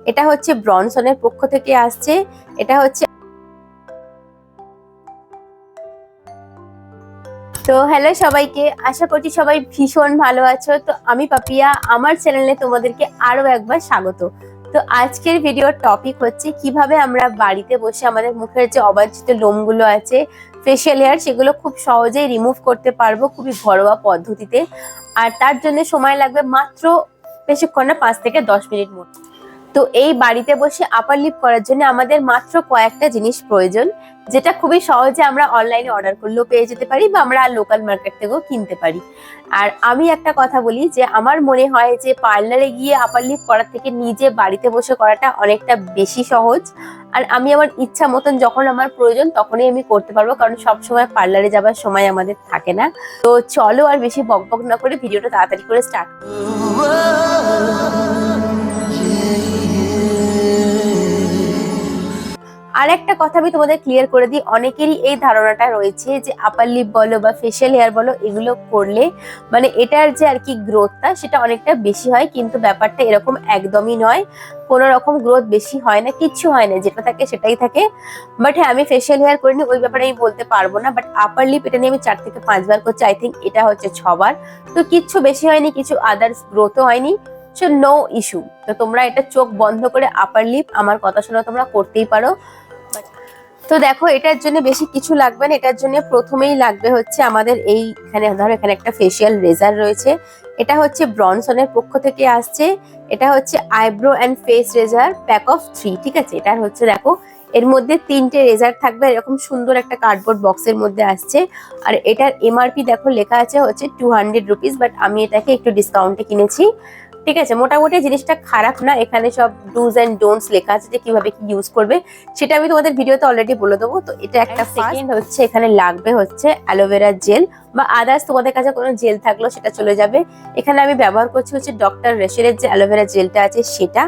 এটা হচ্ছে ব্রনসনের পক্ষ থেকে আসছে। এটা হচ্ছে তো হ্যালো সবাইকে, আশা করছি সবাই ভীষণ ভালো আছো। তো আমি পাপিয়া, আমার চ্যানেলে তোমাদেরকে আরো একবার স্বাগত। তো আজকের ভিডিওর টপিক হচ্ছে কিভাবে আমরা বাড়িতে বসে আমাদের মুখের যে অবাঞ্ছিত লোমগুলো আছে, ফেশিয়াল হেয়ার, সেগুলো খুব সহজেই রিমুভ করতে পারবো খুবই ঘরোয়া পদ্ধতিতে। আর তার জন্য সময় লাগবে মাত্র বেশিক্ষণ না, 5 থেকে 10 মিনিট মতো। তো এই বাড়িতে বসে আপার লিপ করার জন্য আমাদের মাত্র কয়েকটা জিনিস প্রয়োজন, যেটা খুবই সহজে আমরা অনলাইনে অর্ডার করলেও পেয়ে যেতে পারি বা আমরা লোকাল মার্কেট থেকেও কিনতে পারি। আর আমি একটা কথা বলি যে আমার মনে হয় যে পার্লারে গিয়ে আপার লিপ করার থেকে নিজে বাড়িতে বসে করাটা অনেকটা বেশি সহজ। আর আমি আমার ইচ্ছা মতন যখন আমার প্রয়োজন তখনই আমি করতে পারবো, কারণ সবসময় পার্লারে যাবার সময় আমাদের থাকে না। তো চলো আর বেশি বকবক না করে ভিডিওটা তাড়াতাড়ি করে স্টার্ট। আর একটা কথা আমি তোমাদের ক্লিয়ার করে দিই, অনেকেরই এই ধারণাটা রয়েছে যে আপার লিপ বলো বা ফেশিয়াল হেয়ার বলো, এগুলো করলে মানে এটার যে আর কি গ্রোথটা সেটা অনেকটা বেশি হয়, কিন্তু ব্যাপারটা এরকম একদমই নয়। কোনো রকম গ্রোথ বেশি হয় না, কিচ্ছু হয় না, যেটা থাকে সেটাই থাকে। বাট হ্যাঁ, আমি ফেশিয়াল হেয়ার করিনি, ওই ব্যাপারে আমি বলতে পারবো না। বাট আপার লিপ এটা নিয়ে আমি 4 থেকে 5 বার করছি, আই থিঙ্ক এটা হচ্ছে 6 বার। তো কিচ্ছু বেশি হয়নি, কিছু আদার্স গ্রোথও হয়নি, সো নো ইস্যু। তো তোমরা এটা চোখ বন্ধ করে আপার লিপ আমার কথা শুনে তোমরা করতেই পারো। তো দেখো, এটার জন্য বেশি কিছু লাগবে না। এটার জন্য প্রথমেই লাগবে হচ্ছে আমাদের এইখানে ধরো এখানে একটা ফেশিয়াল রেজার রয়েছে। এটা হচ্ছে ব্রনসনের পক্ষ থেকে আসছে। এটা হচ্ছে eyebrow and face razor pack of 3, ঠিক আছে। এটার হচ্ছে দেখো এর মধ্যে 3টে রেজার থাকবে, এরকম সুন্দর একটা কার্ডবোর্ড বক্সের মধ্যে আসছে। আর এটার এমআরপি দেখো লেখা আছে হচ্ছে 200 রুপিস, বাট আমি এটাকে একটু ডিসকাউন্টে কিনেছি, ঠিক আছে। মোটামুটি জিনিসটা খারাপ না, এখানে সব ডুজ এন্ড ডোন্টস লেখা আছে যে কিভাবে কি ইউজ করবে, সেটা আমি তোমাদের ভিডিওতে অলরেডি বলে দেবো। তো এটা একটা সেকেন্ড হচ্ছে এখানে লাগবে হচ্ছে অ্যালোভেরা জেল বা আদার্স তোমাদের কাছে কোনো জেল থাকলো সেটা চলে যাবে। এখানে আমি ব্যবহার করছি হচ্ছে ডক্টর রেশেলের যে অ্যালোভেরা জেলটা আছে সেটা।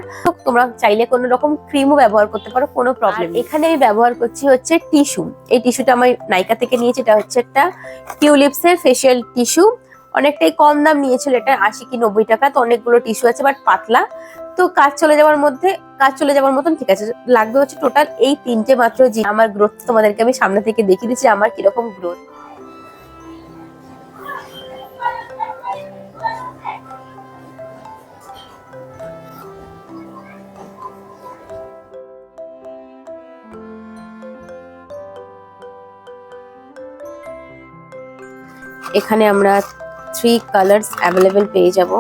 তোমরা চাইলে কোনো রকম ক্রিমও ব্যবহার করতে পারো, কোনো প্রবলেম। এখানে আমি ব্যবহার করছি হচ্ছে টিস্যু। এই টিস্যুটা আমি নাইকা থেকে নিয়েছি। এটা হচ্ছে একটা টিউলিপসের ফেশিয়াল টিস্যু, অনেকটাই কম দাম নিয়েছিল, এটা 80 কি 90 টাকা। তো অনেকগুলো টিস্যু আছে, বাট পাতলা, তো কাজ চলে যাওয়ার মতন, ঠিক আছে। লাগবে হচ্ছে টোটাল এই 3টে মাত্র। আমার গ্রোথ তোমাদেরকে আমি সামনে থেকে দেখিয়ে দিচ্ছি আমার কিরকম গ্রোথ। এখানে আমরা 3 কালার্স অ্যাভেলেবেল পেয়ে যাব,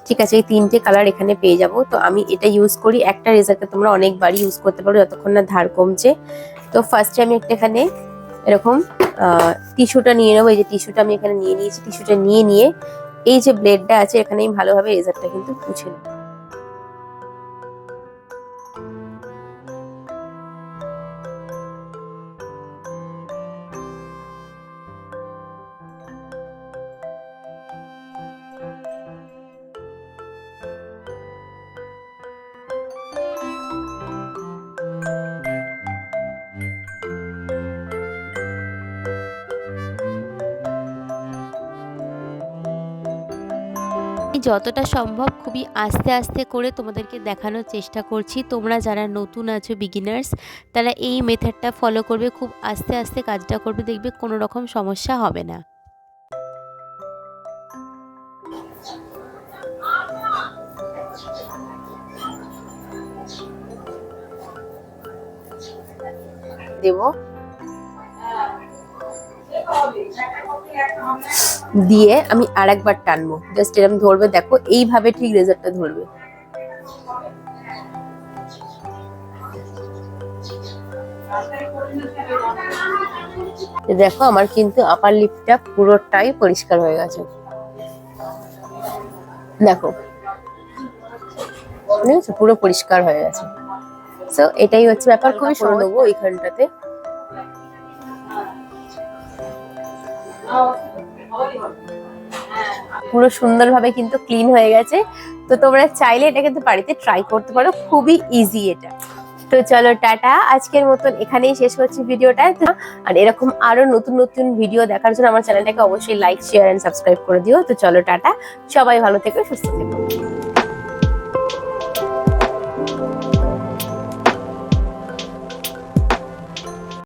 ঠিক আছে। এই 3টে কালার এখানে পেয়ে যাব। তো আমি এটা ইউজ করি। একটা রেজারকে তোমরা অনেকবারই ইউজ করতে পারো যতক্ষণ না ধার কমছে। তো ফার্স্টে আমি একটা এখানে এরকম টিস্যুটা নিয়ে নেবো। এই যে টিস্যুটা আমি এখানে নিয়ে নিয়েছি। টিস্যুটা নিয়ে এই যে ব্লেডটা আছে এখানে আমি ভালোভাবে রেজারটা কিন্তু মুছে নেব। যতটা সম্ভব খুবই আস্তে আস্তে করে তোমাদেরকে দেখানোর চেষ্টা করছি। তোমরা যারা নতুন আছো, বিগিনার্স, তারা এই মেথডটা ফলো করবে, খুব আস্তে আস্তে কাজটা করবে, দেখবে কোনো রকম সমস্যা হবে না। দেব দিয়ে আমি আরেকবার টানবো, জাস্ট এরকম ধরবে, দেখো এইভাবে ঠিক রেজারটা ধরবে। দেখো আমার কিন্তু আপার লিপটা পুরোটাই পরিষ্কার হয়ে গেছে, দেখো পুরো পরিষ্কার হয়ে গেছে। সো এটাই হচ্ছে ব্যাপার, খুবই সহজ। নেবো এইখানটাতে, পুরো সুন্দরভাবে কিন্তু ক্লিন হয়ে গেছে। তো তোমরা চাইলে এটা কিন্তু বাড়িতে ট্রাই করতে পারো, খুবই ইজি এটা। তো চলো টাটা, আজকের মতন এখানেই শেষ করছি ভিডিওটা। আর এরকম আরো নতুন নতুন ভিডিও দেখার জন্য আমার চ্যানেলটাকে অবশ্যই লাইক, শেয়ার এন্ড সাবস্ক্রাইব করে দিও। তো চলো টাটা, সবাই ভালো থেকো, সুস্থ থেকো।